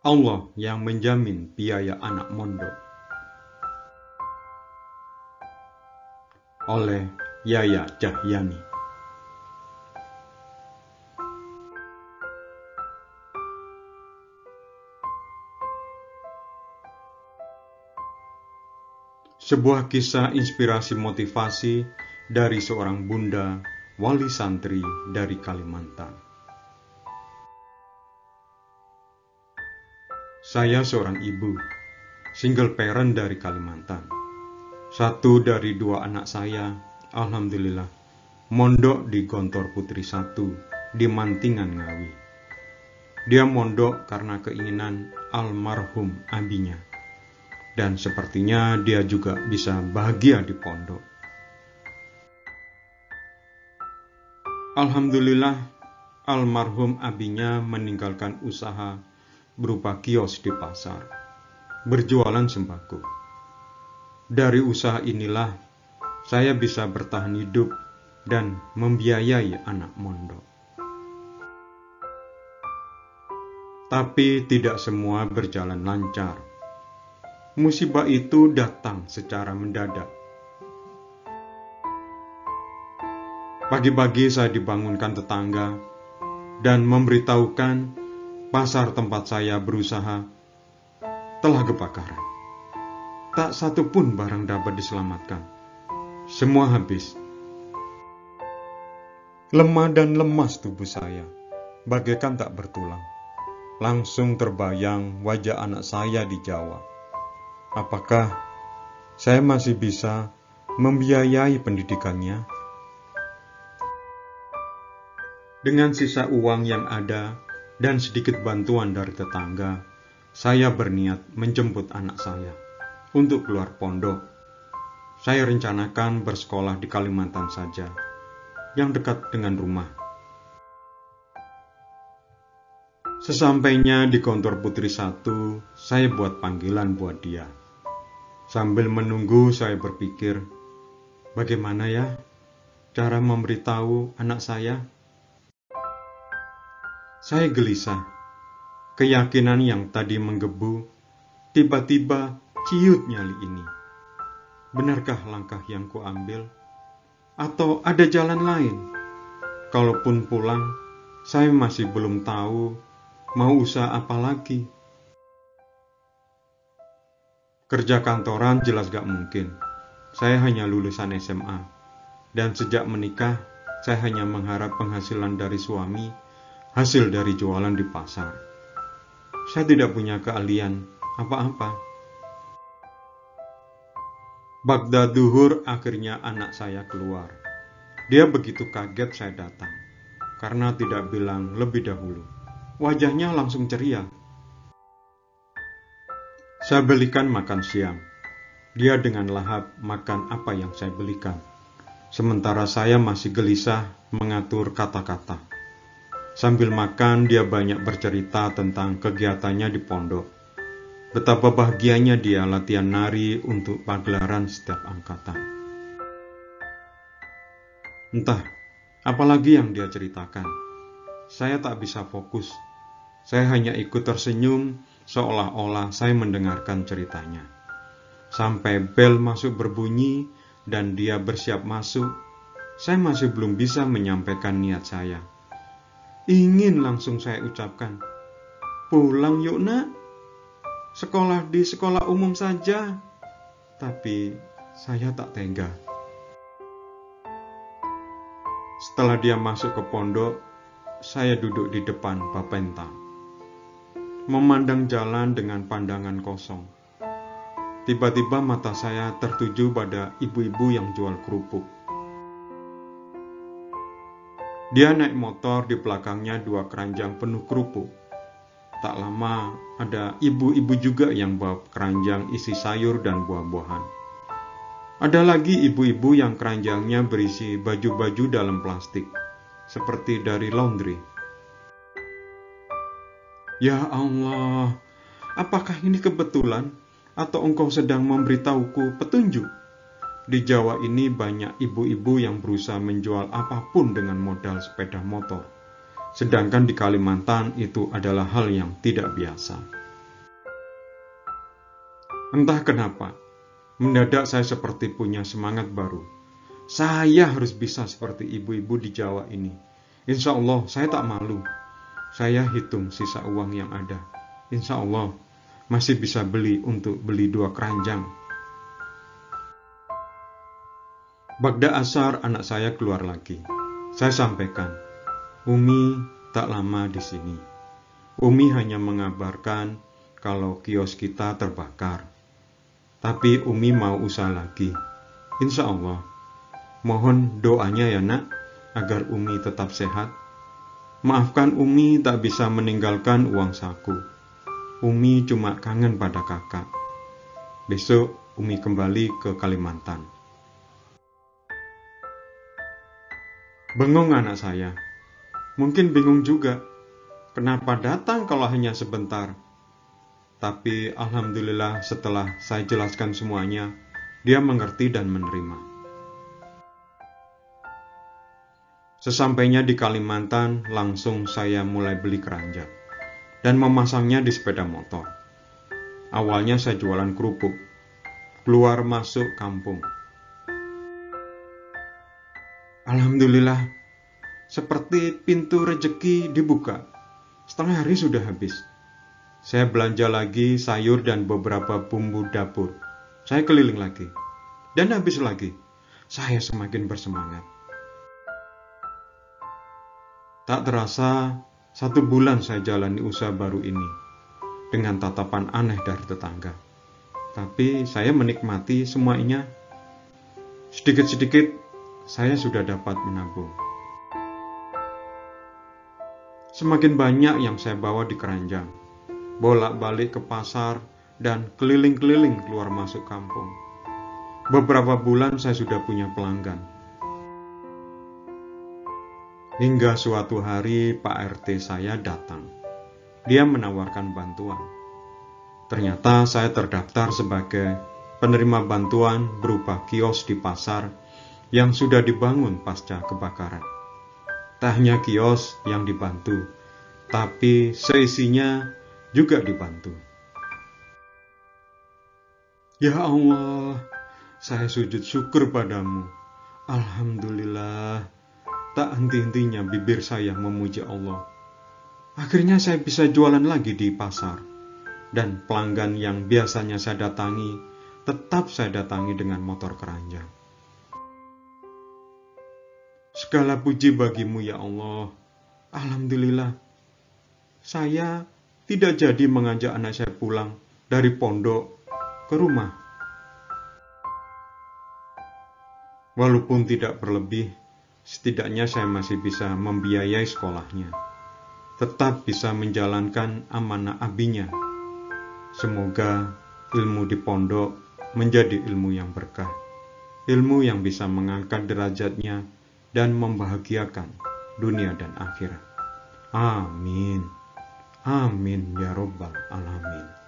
Allah yang menjamin biaya anak mondok. Oleh Yaya Cahyani. Sebuah kisah inspirasi motivasi dari seorang bunda wali santri dari Kalimantan. Saya seorang ibu, single parent dari Kalimantan. Satu dari dua anak saya, alhamdulillah, mondok di Gontor Putri 1 di Mantingan, Ngawi. Dia mondok karena keinginan almarhum abinya. Dan sepertinya dia juga bisa bahagia di pondok. Alhamdulillah, almarhum abinya meninggalkan usaha berupa kios di pasar, berjualan sembako. Dari usaha inilah saya bisa bertahan hidup dan membiayai anak mondok. Tapi tidak semua berjalan lancar. Musibah itu datang secara mendadak. Pagi-pagi saya dibangunkan tetangga dan memberitahukan pasar tempat saya berusaha telah kebakaran. Tak satu pun barang dapat diselamatkan. Semua habis. Lemah dan lemas tubuh saya, bagaikan tak bertulang. Langsung terbayang wajah anak saya di Jawa. Apakah saya masih bisa membiayai pendidikannya? Dengan sisa uang yang ada dan sedikit bantuan dari tetangga, saya berniat menjemput anak saya untuk keluar pondok. Saya rencanakan bersekolah di Kalimantan saja, yang dekat dengan rumah. Sesampainya di Gontor Putri 1, saya buat panggilan buat dia. Sambil menunggu saya berpikir, bagaimana ya cara memberitahu anak saya? Saya gelisah. Keyakinan yang tadi menggebu, tiba-tiba ciut nyali ini. Benarkah langkah yang kuambil? Atau ada jalan lain? Kalaupun pulang, saya masih belum tahu mau usaha apa lagi. Kerja kantoran jelas gak mungkin. Saya hanya lulusan SMA. Dan sejak menikah, saya hanya mengharap penghasilan dari suami, hasil dari jualan di pasar. Saya tidak punya keahlian apa-apa. Bagda duhur akhirnya anak saya keluar. Dia begitu kaget saya datang, karena tidak bilang lebih dahulu. Wajahnya langsung ceria. Saya belikan makan siang. Dia dengan lahap makan apa yang saya belikan. Sementara saya masih gelisah mengatur kata-kata. Sambil makan, dia banyak bercerita tentang kegiatannya di pondok. Betapa bahagianya dia latihan nari untuk pagelaran setiap angkatan. Entah, apalagi yang dia ceritakan. Saya tak bisa fokus. Saya hanya ikut tersenyum, seolah-olah saya mendengarkan ceritanya. Sampai bel masuk berbunyi dan dia bersiap masuk, saya masih belum bisa menyampaikan niat saya. Ingin langsung saya ucapkan, pulang yuk nak, sekolah di sekolah umum saja. Tapi saya tak tega. Setelah dia masuk ke pondok, saya duduk di depan bapenta, memandang jalan dengan pandangan kosong. Tiba-tiba mata saya tertuju pada ibu-ibu yang jual kerupuk. Dia naik motor, di belakangnya 2 keranjang penuh kerupuk. Tak lama ada ibu-ibu juga yang bawa keranjang isi sayur dan buah-buahan. Ada lagi ibu-ibu yang keranjangnya berisi baju-baju dalam plastik, seperti dari laundry. Ya Allah, apakah ini kebetulan atau engkau sedang memberitahuku petunjuk? Di Jawa ini banyak ibu-ibu yang berusaha menjual apapun dengan modal sepeda motor. Sedangkan di Kalimantan itu adalah hal yang tidak biasa. Entah kenapa, mendadak saya seperti punya semangat baru. Saya harus bisa seperti ibu-ibu di Jawa ini. Insya Allah saya tak malu. Saya hitung sisa uang yang ada. Insya Allah masih bisa beli untuk beli 2 keranjang. Bagda asar anak saya keluar lagi. Saya sampaikan, Umi tak lama di sini. Umi hanya mengabarkan kalau kios kita terbakar. Tapi Umi mau usaha lagi. Insya Allah. Mohon doanya ya nak, agar Umi tetap sehat. Maafkan Umi tak bisa meninggalkan uang saku. Umi cuma kangen pada kakak. Besok Umi kembali ke Kalimantan. Bengong anak saya. Mungkin bingung juga. Kenapa datang kalau hanya sebentar? Tapi alhamdulillah setelah saya jelaskan semuanya, dia mengerti dan menerima. Sesampainya di Kalimantan, langsung saya mulai beli keranjang dan memasangnya di sepeda motor. Awalnya saya jualan kerupuk, keluar masuk kampung. Alhamdulillah, seperti pintu rezeki dibuka. Setengah hari sudah habis. Saya belanja lagi sayur dan beberapa bumbu dapur. Saya keliling lagi. Dan habis lagi. Saya semakin bersemangat. Tak terasa, 1 bulan saya jalani usaha baru ini. Dengan tatapan aneh dari tetangga. Tapi saya menikmati semuanya. Sedikit-sedikit, saya sudah dapat menabung. Semakin banyak yang saya bawa di keranjang. Bolak-balik ke pasar, dan keliling-keliling keluar masuk kampung. Beberapa bulan saya sudah punya pelanggan. Hingga suatu hari Pak RT saya datang. Dia menawarkan bantuan. Ternyata saya terdaftar sebagai penerima bantuan berupa kios di pasar yang sudah dibangun pasca kebakaran. Tak hanya kios yang dibantu, tapi seisinya juga dibantu. Ya Allah, saya sujud syukur padamu. Alhamdulillah, tak henti-hentinya bibir saya memuji Allah. Akhirnya saya bisa jualan lagi di pasar. Dan pelanggan yang biasanya saya datangi, tetap saya datangi dengan motor keranjang. Segala puji bagimu ya Allah. Alhamdulillah, saya tidak jadi mengajak anak saya pulang dari pondok ke rumah. Walaupun tidak berlebih, setidaknya saya masih bisa membiayai sekolahnya. Tetap bisa menjalankan amanah abinya. Semoga ilmu di pondok menjadi ilmu yang berkah. Ilmu yang bisa mengangkat derajatnya dan membahagiakan dunia dan akhirat. Amin. Amin ya Rabbal Alamin.